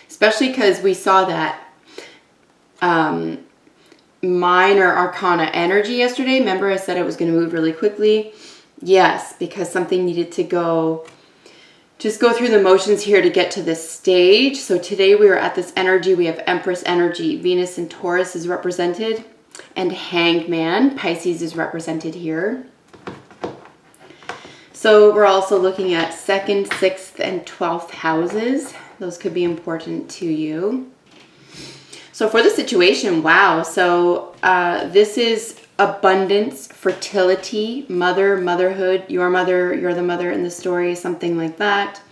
especially because we saw that minor arcana energy yesterday. Remember I said it was going to move really quickly? Yes, because something needed to just go through the motions here to get to this stage. So today we are at this energy. We have Empress energy. Venus and Taurus is represented, and Hanged Man, Pisces, is represented here. So we're also looking at 2nd, 6th, and 12th houses. Those could be important to you. So for the situation, wow. So this is abundance, fertility, motherhood. You're the mother in the story, something like that.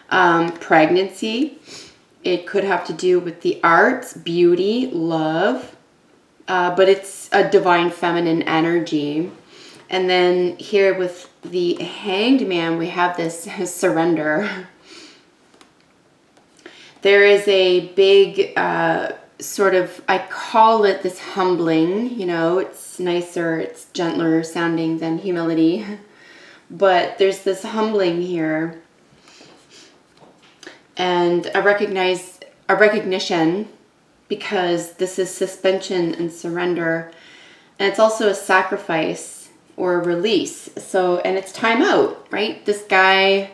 Pregnancy. It could have to do with the arts, beauty, love. But it's a divine feminine energy. And then here with the Hanged Man, we have this surrender. There is a big sort of, I call it this humbling, you know, it's nicer, it's gentler sounding than humility. But there's this humbling here. And a recognition, because this is suspension and surrender. And it's also a sacrifice or a release. So, and it's time out, right? This guy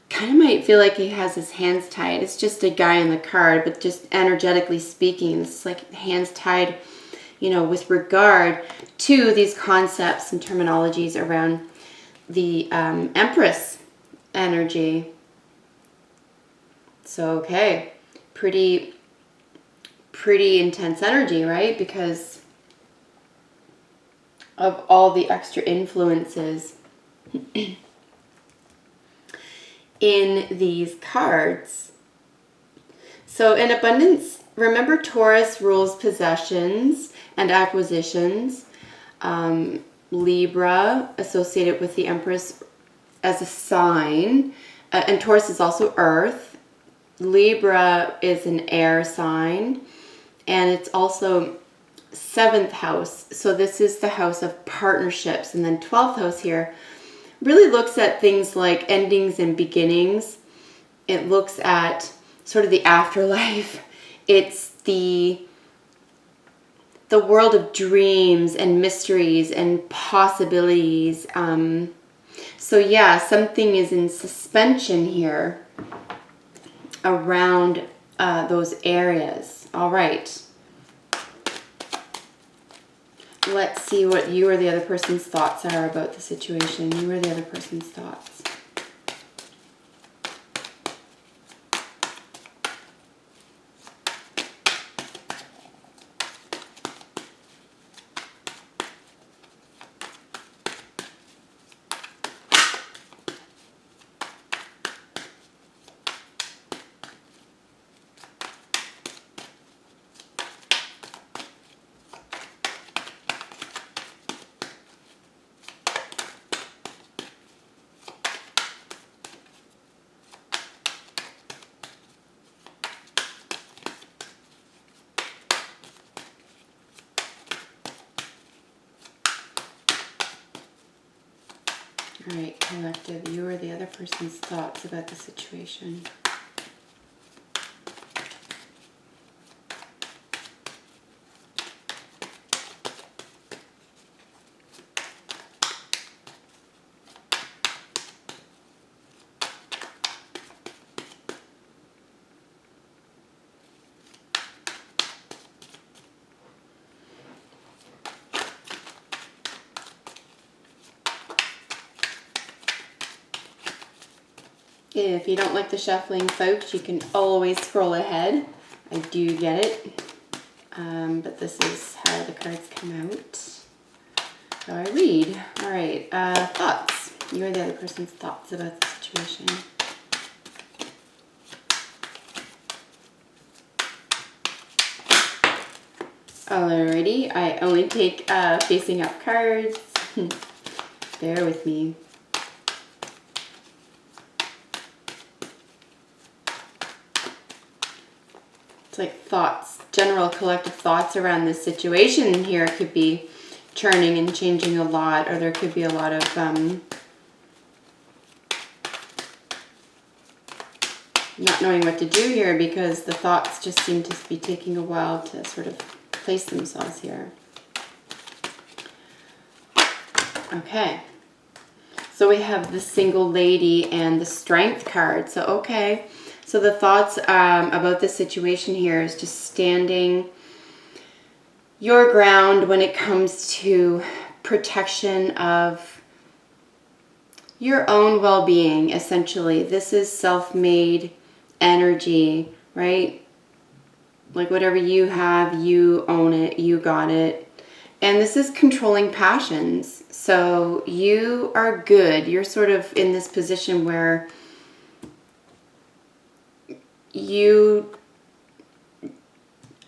kind of might feel like he has his hands tied. It's just a guy in the card, but just energetically speaking, it's like hands tied, you know, with regard to these concepts and terminologies around the Empress energy. So, okay, pretty intense energy, right? Because of all the extra influences in these cards. So in abundance, remember Taurus rules possessions and acquisitions. Libra associated with the Empress as a sign. And Taurus is also Earth. Libra is an air sign. And it's also 7th house. So this is the house of partnerships. And then 12th house here really looks at things like endings and beginnings. It looks at sort of the afterlife. It's the world of dreams and mysteries and possibilities. So yeah, something is in suspension here around those areas. All right. Let's see what you or the other person's thoughts are about the situation. You or the other person's thoughts. All right, collective, you or the other person's thoughts about the situation. If you don't like the shuffling, folks, you can always scroll ahead. I do get it. But this is how the cards come out. How I read. All right, thoughts. You or the other person's thoughts about the situation. Alrighty, I only take facing up cards. Bear with me. It's like thoughts, general collective thoughts around this situation here could be churning and changing a lot, or there could be a lot of not knowing what to do here because the thoughts just seem to be taking a while to sort of place themselves here. Okay. So we have the single lady and the strength card. So, okay. So the thoughts about this situation here is just standing your ground when it comes to protection of your own well-being, essentially. This is self-made energy, right? Like whatever you have, you own it, you got it. And this is controlling passions. So you are good. You're sort of in this position where you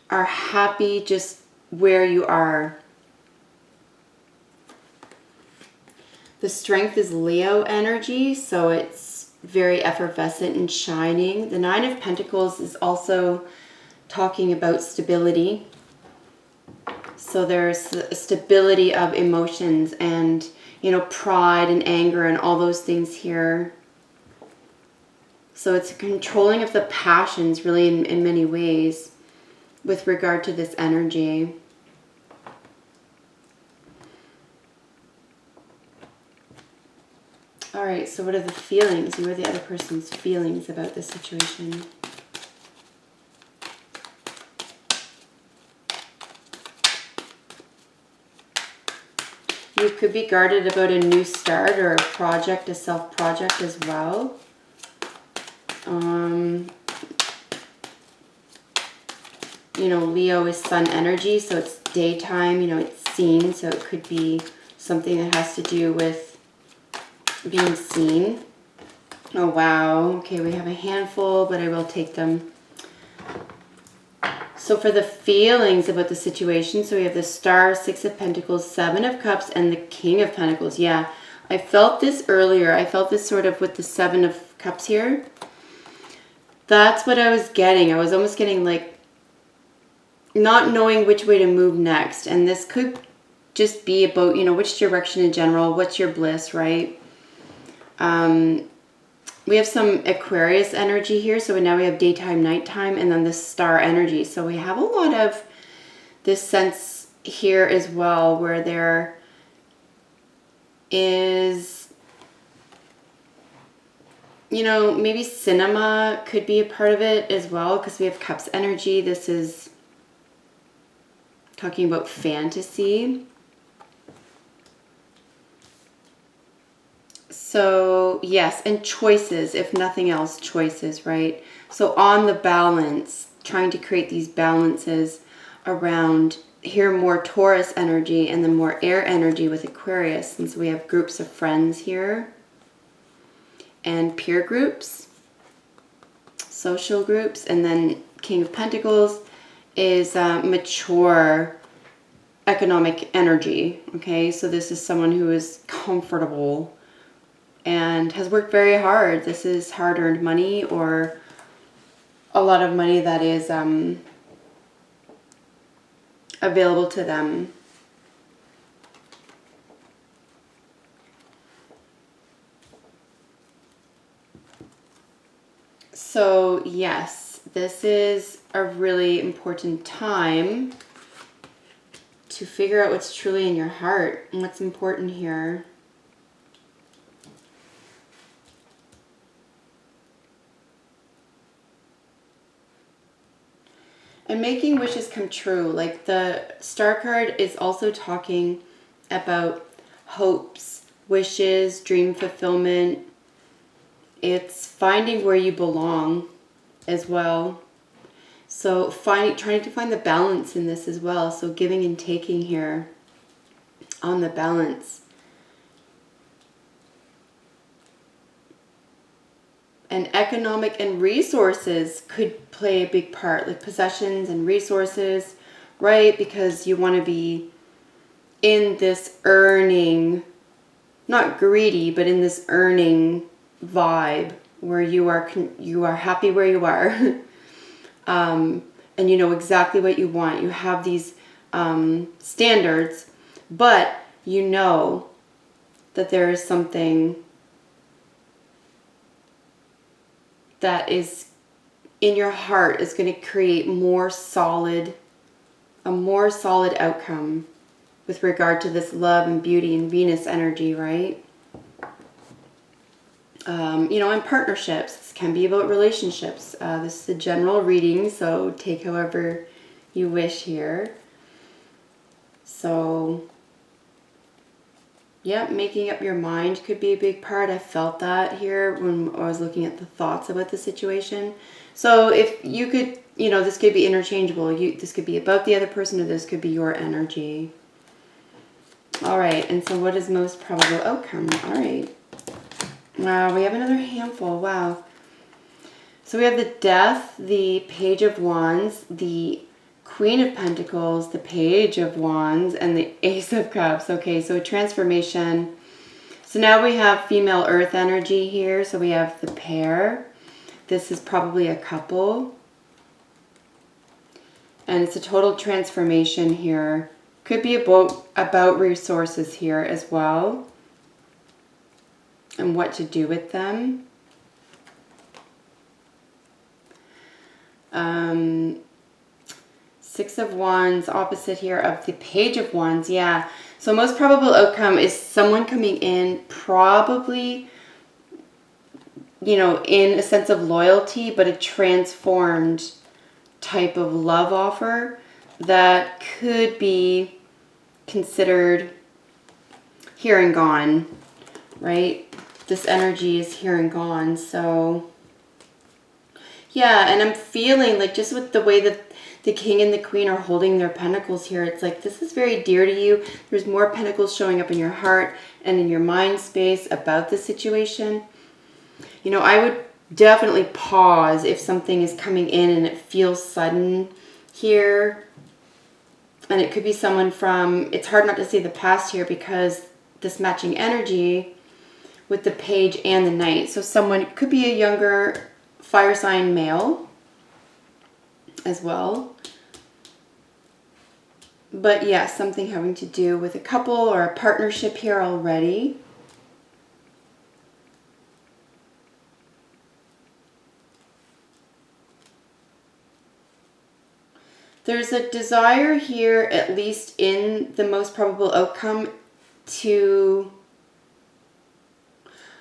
are happy just where you are. The strength is Leo energy, so it's very effervescent and shining. The Nine of Pentacles is also talking about stability. So there's a stability of emotions and, you know, pride and anger and all those things here. So it's a controlling of the passions really in many ways with regard to this energy. All right, so what are the feelings? You are the other person's feelings about this situation. You could be guarded about a new start or a project, a self-project as well. You know, Leo is sun energy, so it's daytime, you know, it's seen, so it could be something that has to do with being seen. Oh, wow. Okay, we have a handful, but I will take them. So for the feelings about the situation, so we have the Star, Six of Pentacles, Seven of Cups, and the King of Pentacles. Yeah, I felt this earlier. I felt this sort of with the Seven of Cups here. That's what I was getting. I was almost getting like not knowing which way to move next. And this could just be about, you know, which direction in general, what's your bliss, right? We have some Aquarius energy here. So now we have daytime, nighttime, and then the star energy. So we have a lot of this sense here as well where there is, you know, maybe cinema could be a part of it as well because we have Cups energy. This is talking about fantasy. So, yes, and choices, if nothing else, choices, right? So on the balance, trying to create these balances around here, more Taurus energy and then more air energy with Aquarius. And so we have groups of friends here and peer groups, social groups, and then King of Pentacles is mature economic energy, okay? So this is someone who is comfortable and has worked very hard. This is hard-earned money or a lot of money that is available to them. So yes, this is a really important time to figure out what's truly in your heart and what's important here. And making wishes come true. Like the Star card is also talking about hopes, wishes, dream fulfillment. It's finding where you belong as well. So trying to find the balance in this as well. So giving and taking here on the balance. And economic and resources could play a big part, like possessions and resources, right? Because you want to be in this earning, not greedy, but in this earning vibe where you are happy where you are. And you know exactly what you want. You have these standards, but you know that there is something that is in your heart is going to create a more solid outcome with regard to this love and beauty and Venus energy, right? You know, in partnerships, this can be about relationships. This is a general reading, so take however you wish here. So, yeah, making up your mind could be a big part. I felt that here when I was looking at the thoughts about the situation. So if you could, you know, this could be interchangeable. This could be about the other person, or this could be your energy. All right, and so what is most probable outcome? All right. Wow, we have another handful. Wow. So we have the Death, the Page of Wands, the Queen of Pentacles, the Page of Wands, and the Ace of Cups. Okay, so transformation. So now we have female earth energy here. So we have the pair. This is probably a couple. And it's a total transformation here. Could be about resources here as well. And what to do with them. Six of Wands, opposite here of the Page of Wands. Yeah. So most probable outcome is someone coming in probably, you know, in a sense of loyalty, but a transformed type of love offer that could be considered here and gone, right? This energy is here and gone. So yeah, and I'm feeling like just with the way that the King and the Queen are holding their pentacles here, it's like this is very dear to you. There's more pentacles showing up in your heart and in your mind space about the situation. You know, I would definitely pause if something is coming in and it feels sudden here. And it could be someone from, it's hard not to see the past here because this matching energy with the Page and the Knight. So someone, it could be a younger fire sign male as well. But yeah, something having to do with a couple or a partnership here already. There's a desire here, at least in the most probable outcome, to,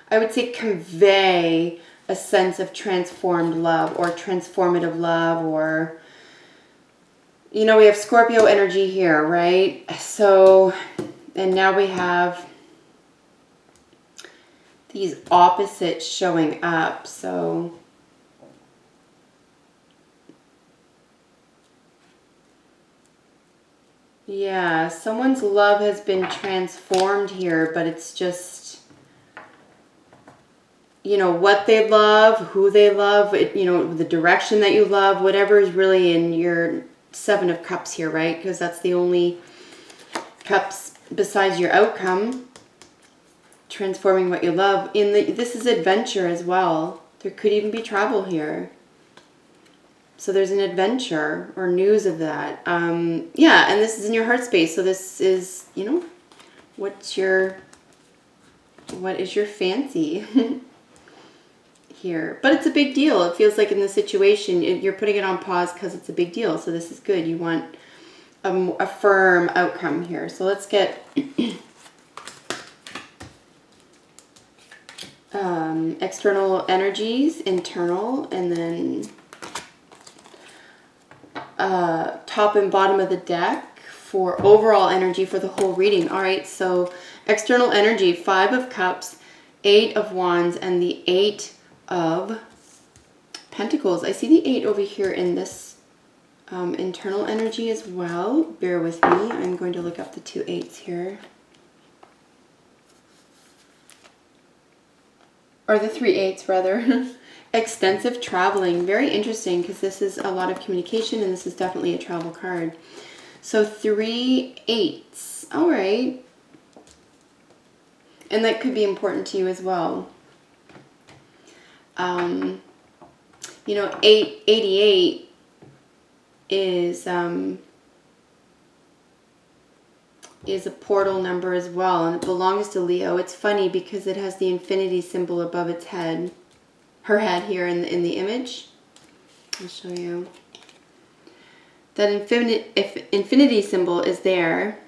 I would say, convey a sense of transformed love or transformative love, or, you know, we have Scorpio energy here, right? So, and now we have these opposites showing up. So, yeah, someone's love has been transformed here, but it's just, you know, what they love, who they love, you know, the direction that you love, whatever is really in your Seven of Cups here, right? Because that's the only cups besides your outcome, transforming what you love. This is adventure as well. There could even be travel here. So there's an adventure or news of that. Yeah, and this is in your heart space. So this is, you know, what is your fancy here? But it's a big deal. It feels like in this situation, you're putting it on pause because it's a big deal. So this is good. You want a firm outcome here. So let's get external energies, internal, and then top and bottom of the deck for overall energy for the whole reading. All right, so external energy, Five of Cups, Eight of Wands, and the Eight of Pentacles. I see the 8 over here in this internal energy as well. Bear with me. I'm going to look up the 2 8s here. Or the 3 8s, rather. Extensive traveling. Very interesting because this is a lot of communication and this is definitely a travel card. So 3 8s. All right. And that could be important to you as well. You know, 88 is a portal number as well, and it belongs to Leo. It's funny because it has the infinity symbol above its head, her head here in the image. I'll show you. That infinity symbol is there.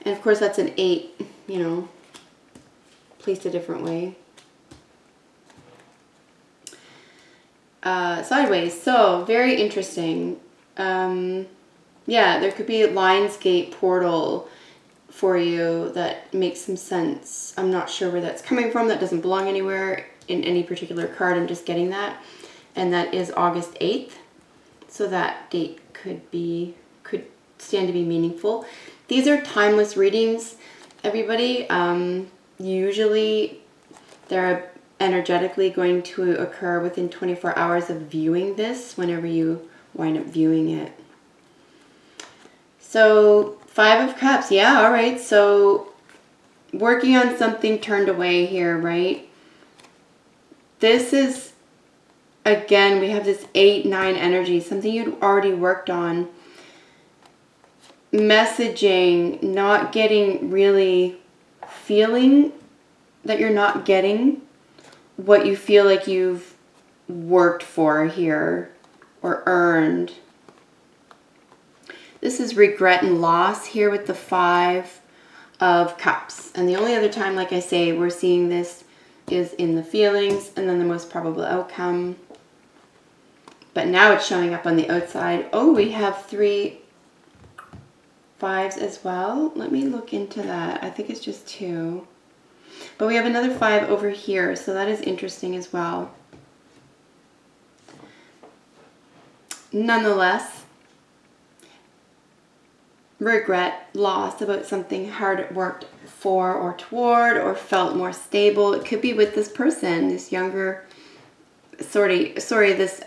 And of course that's an 8, you know, placed a different way. Sideways, so very interesting. Yeah, there could be a Lionsgate portal for you that makes some sense. I'm not sure where that's coming from. That doesn't belong anywhere in any particular card. I'm just getting that. And that is August 8th. So that date could stand to be meaningful. These are timeless readings, everybody. Usually they're energetically going to occur within 24 hours of viewing this, whenever you wind up viewing it. So 5 of Cups, yeah, all right. So working on something turned away here, right? This is, again, we have this 8, 9 energy, something you'd already worked on. Messaging, not getting, really feeling that you're not getting what you feel like you've worked for here or earned. This is regret and loss here with the 5 of Cups. And the only other time, like I say, we're seeing this is in the feelings and then the most probable outcome. But now it's showing up on the outside. Oh, we have 3 5s as well. Let me look into that. I think it's just 2. But we have another 5 over here, so that is interesting as well. Nonetheless, regret, loss about something hard worked for or toward or felt more stable. It could be with this person, this younger, this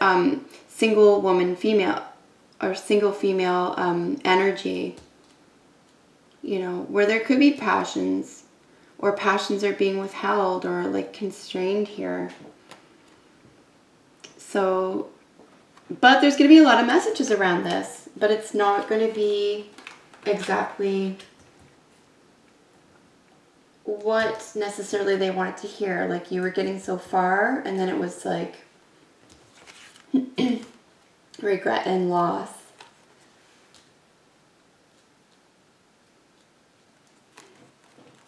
single woman, female, or single female energy. You know, where there could be passions, or passions are being withheld or like constrained here. So, but there's going to be a lot of messages around this, but it's not going to be exactly what necessarily they wanted to hear. Like you were getting so far and then it was like regret and loss.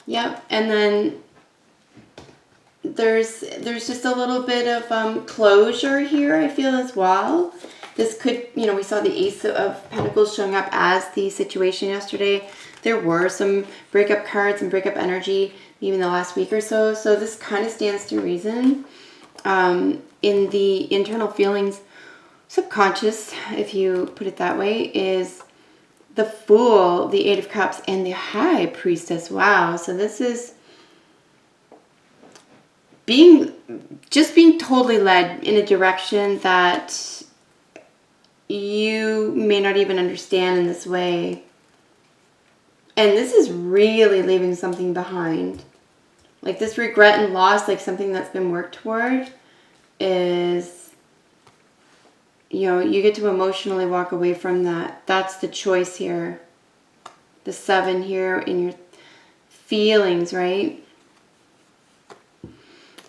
Yep, and then there's just a little bit of closure here, I feel, as well. This could, you know, we saw the Ace of Pentacles showing up as the situation yesterday. There were some breakup cards and breakup energy even the last week or so. So this kind of stands to reason. In the internal feelings, subconscious, if you put it that way, is the Fool, the 8 of Cups, and the High Priestess. Wow. So this is being totally led in a direction that you may not even understand in this way. And this is really leaving something behind. Like this regret and loss, like something that's been worked toward, is, you know, you get to emotionally walk away from that. That's the choice here. The 7 here in your feelings, right?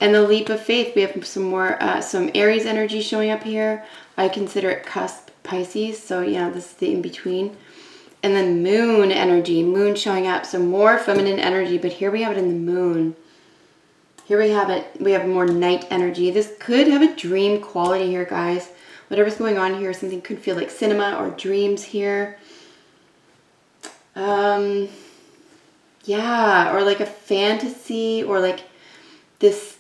And the leap of faith, we have some more, some Aries energy showing up here. I consider it cusp Pisces. So yeah, this is the in-between. And then moon energy, moon showing up. So more feminine energy, but here we have it in the moon. Here we have it. We have more night energy. This could have a dream quality here, guys. Whatever's going on here, something could feel like cinema or dreams here. Yeah, or like a fantasy, or like this,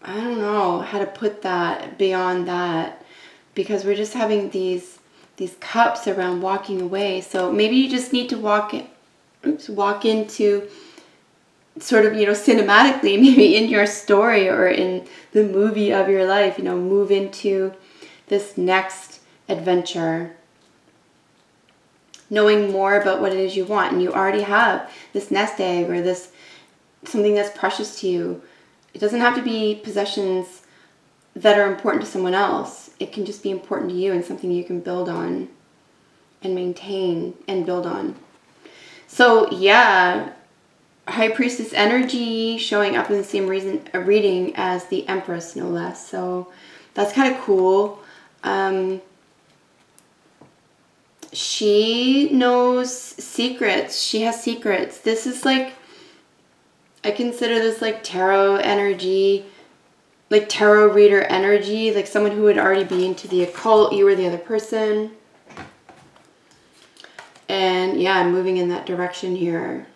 I don't know how to put that beyond that, because we're just having these cups around walking away. So maybe you just need to walk into sort of, you know, cinematically, maybe in your story or in the movie of your life, you know, move into this next adventure, knowing more about what it is you want. And you already have this nest egg or this something that's precious to you. It doesn't have to be possessions that are important to someone else. It can just be important to you and something you can build on and maintain and build on. So yeah, High Priestess energy showing up in the same reading as the Empress, no less. So That's kind of cool. She knows secrets. She has secrets. This is like, I consider this like tarot energy, like tarot reader energy, like someone who would already be into the occult. You were the other person. And yeah, I'm moving in that direction here.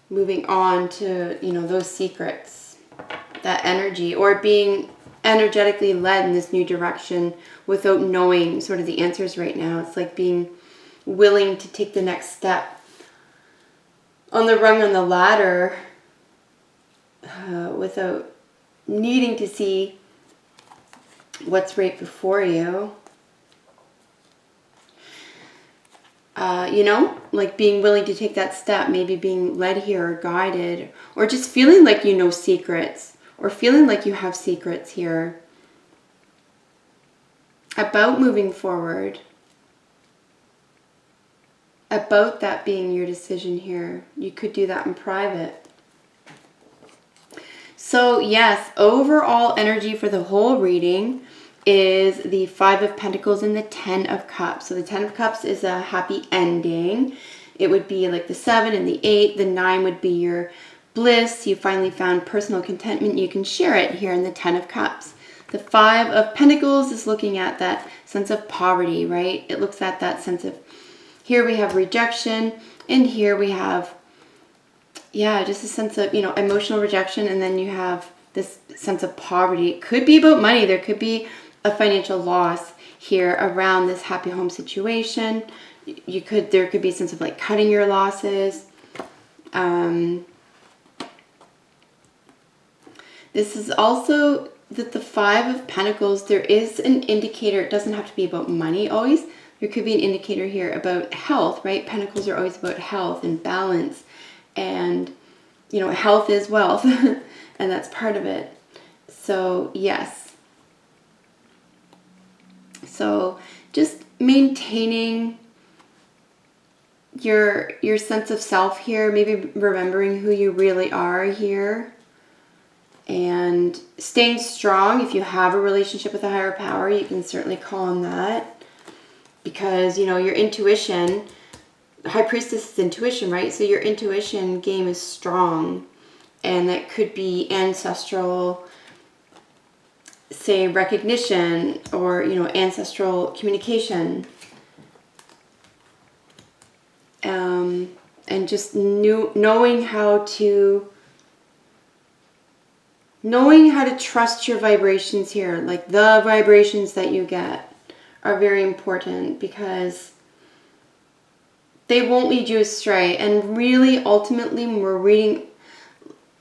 Moving on to, you know, those secrets, that energy, or being energetically led in this new direction without knowing sort of the answers right now. It's like being willing to take the next step on the rung on the ladder without needing to see what's right before you. You know, like being willing to take that step, maybe being led here or guided, or just feeling like you know secrets, or feeling like you have secrets here about moving forward, about that being your decision here. You could do that in private. So yes, overall energy for the whole reading is the 5 of Pentacles and the 10 of Cups. So the 10 of Cups is a happy ending. It would be like the 7 and the 8. The 9 would be your bliss. You finally found personal contentment. You can share it here in the 10 of Cups. The 5 of Pentacles is looking at that sense of poverty, right? It looks at that sense of, here we have rejection, and here we have, yeah, just a sense of, you know, emotional rejection, and then you have this sense of poverty. It could be about money. There could be a financial loss here around this happy home situation. There could be a sense of like cutting your losses. This is also that the 5 of Pentacles, there is an indicator. It doesn't have to be about money always. There could be an indicator here about health, right? Pentacles are always about health and balance. And, you know, health is wealth. And that's part of it. So, yes. So, just maintaining your sense of self here. Maybe remembering who you really are here. And staying strong. If you have a relationship with a higher power, you can certainly call on that. Because, you know, your intuition, High Priestess is intuition, right? So your intuition game is strong. And that could be ancestral, say, recognition, or, you know, ancestral communication. And just knowing how to trust your vibrations here. Like the vibrations that you get are very important, because they won't lead you astray. And really, ultimately, when we're reading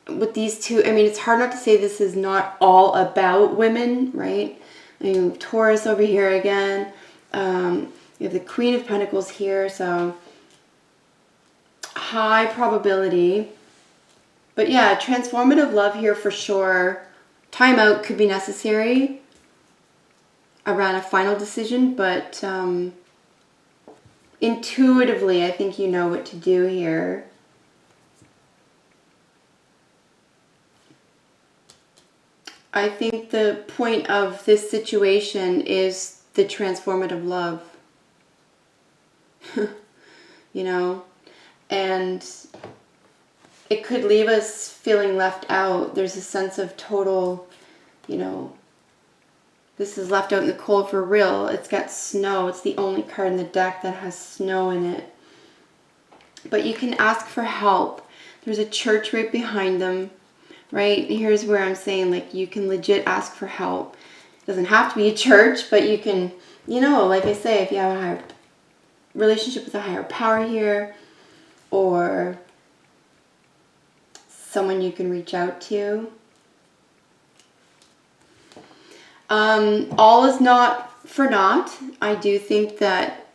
with these two, I mean, it's hard not to say this is not all about women, right? I mean, Taurus over here again. You have the Queen of Pentacles here, so high probability. But yeah, transformative love here for sure. Timeout could be necessary around a final decision, but intuitively, I think you know what to do here. I think the point of this situation is the transformative love. You know, and it could leave us feeling left out. There's a sense of total, you know, this is left out in the cold for real. It's got snow. It's the only card in the deck that has snow in it. But you can ask for help. There's a church right behind them, right? Here's where I'm saying, like, you can legit ask for help. It doesn't have to be a church, but you can, you know, like I say, if you have a higher relationship with a higher power here, or someone you can reach out to. All is not for naught. I do think that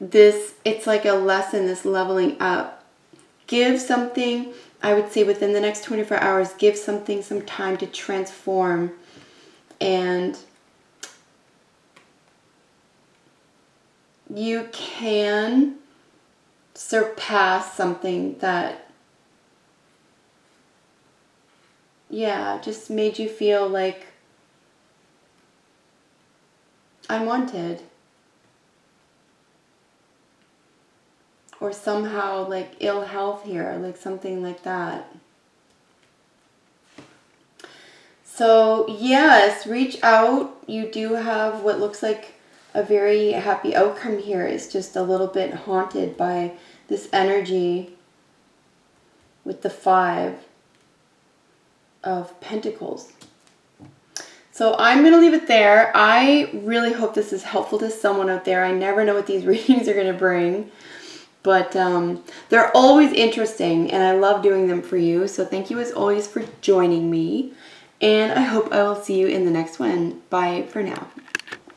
it's like a lesson, this leveling up. Give something, I would say within the next 24 hours, give something some time to transform. And you can surpass something that yeah, just made you feel like unwanted. Or somehow like ill health here, like something like that. So yes, reach out. You do have what looks like a very happy outcome here. It's just a little bit haunted by this energy with the 5 of Pentacles. So I'm going to leave it there. I really hope this is helpful to someone out there. I never know what these readings are going to bring. But they're always interesting, and I love doing them for you. So thank you as always for joining me. And I hope I will see you in the next one. Bye for now.